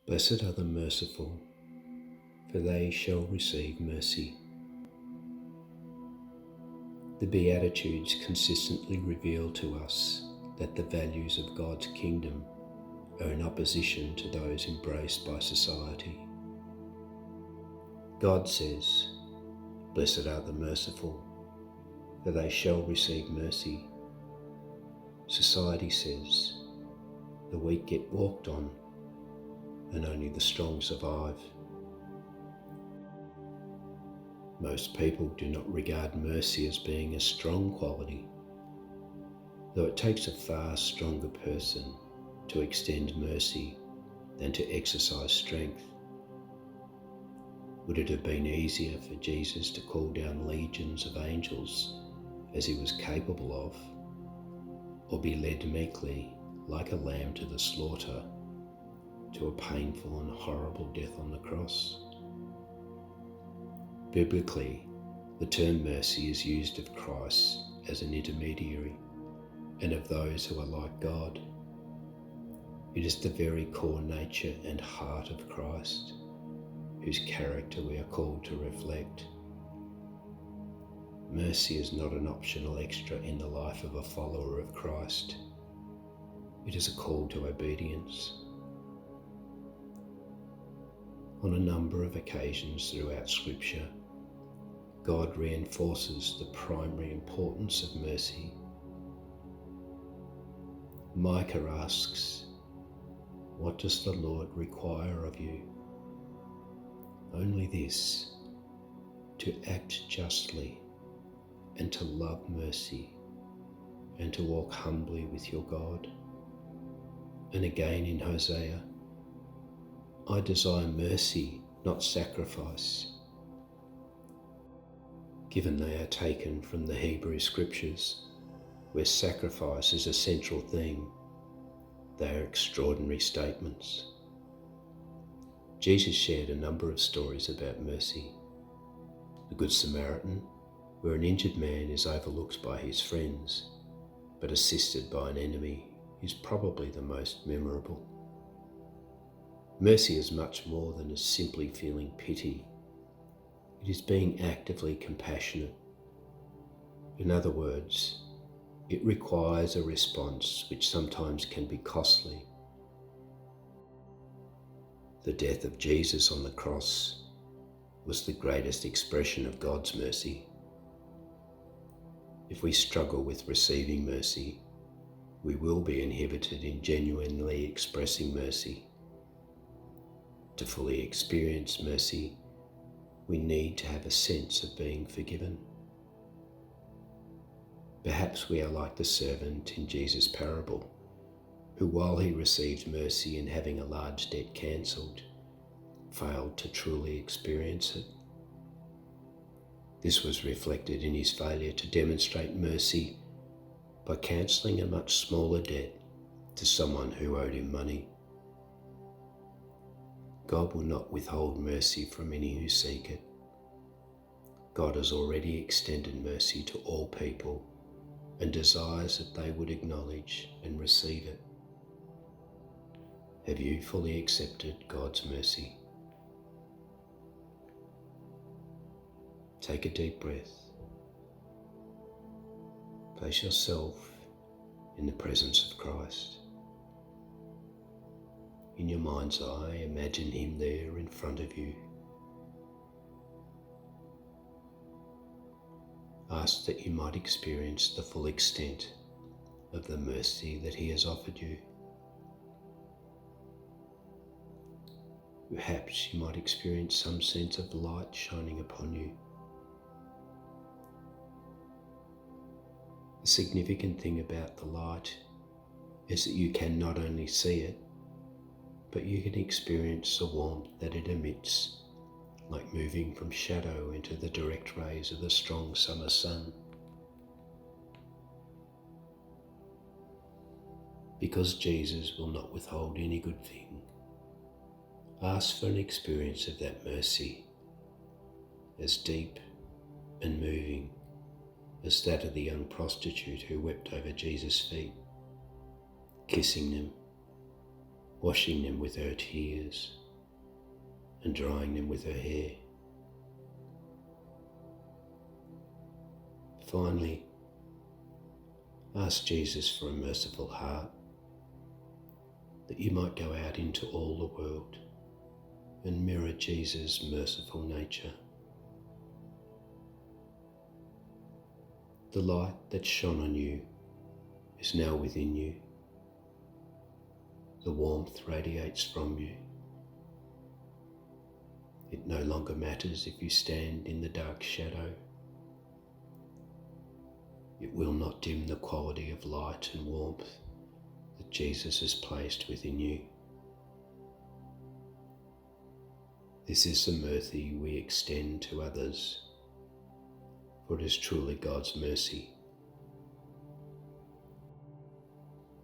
Blessed are the merciful, for they shall receive mercy. The Beatitudes consistently reveal to us that the values of God's kingdom are in opposition to those embraced by society. God says, "Blessed are the merciful, for they shall receive mercy." Society says, "The weak get walked on, and only the strong survive." Most people do not regard mercy as being a strong quality, though it takes a far stronger person to extend mercy than to exercise strength. Would it have been easier for Jesus to call down legions of angels as he was capable of, or be led meekly like a lamb to the slaughter to a painful and horrible death on the cross? Biblically, the term mercy is used of Christ as an intermediary and of those who are like God. It is the very core nature and heart of Christ, whose character we are called to reflect. Mercy is not an optional extra in the life of a follower of Christ. It is a call to obedience. On a number of occasions throughout Scripture, God reinforces the primary importance of mercy. Micah asks, "What does the Lord require of you?" Only this, to act justly and to love mercy and to walk humbly with your God. And again in Hosea, "I desire mercy, not sacrifice." Given they are taken from the Hebrew Scriptures, where sacrifice is a central theme, they are extraordinary statements. Jesus shared a number of stories about mercy. The Good Samaritan, where an injured man is overlooked by his friends, but assisted by an enemy, is probably the most memorable. Mercy is much more than simply feeling pity. It is being actively compassionate. In other words, it requires a response which sometimes can be costly. The death of Jesus on the cross was the greatest expression of God's mercy. If we struggle with receiving mercy, we will be inhibited in genuinely expressing mercy. To fully experience mercy, we need to have a sense of being forgiven. Perhaps we are like the servant in Jesus' parable, who, while he received mercy in having a large debt cancelled, failed to truly experience it. This was reflected in his failure to demonstrate mercy by cancelling a much smaller debt to someone who owed him money. God will not withhold mercy from any who seek it. God has already extended mercy to all people and desires that they would acknowledge and receive it. Have you fully accepted God's mercy? Take a deep breath. Place yourself in the presence of Christ. In your mind's eye, imagine him there in front of you. Ask that you might experience the full extent of the mercy that he has offered you. Perhaps you might experience some sense of light shining upon you. The significant thing about the light is that you can not only see it, but you can experience the warmth that it emits, like moving from shadow into the direct rays of the strong summer sun. Because Jesus will not withhold any good thing, ask for an experience of that mercy as deep and moving as that of the young prostitute who wept over Jesus' feet, kissing them washing them with her tears and drying them with her hair. Finally, ask Jesus for a merciful heart, that you might go out into all the world and mirror Jesus' merciful nature. The light that shone on you is now within you. The warmth radiates from you. It no longer matters if you stand in the dark shadow. It will not dim the quality of light and warmth that Jesus has placed within you. This is the mercy we extend to others, for it is truly God's mercy.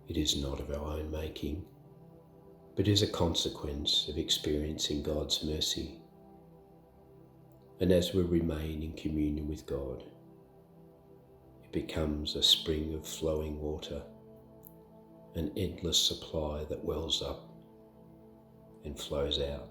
It is not of our own making, but is a consequence of experiencing God's mercy. And as we remain in communion with God, it becomes a spring of flowing water, an endless supply that wells up and flows out.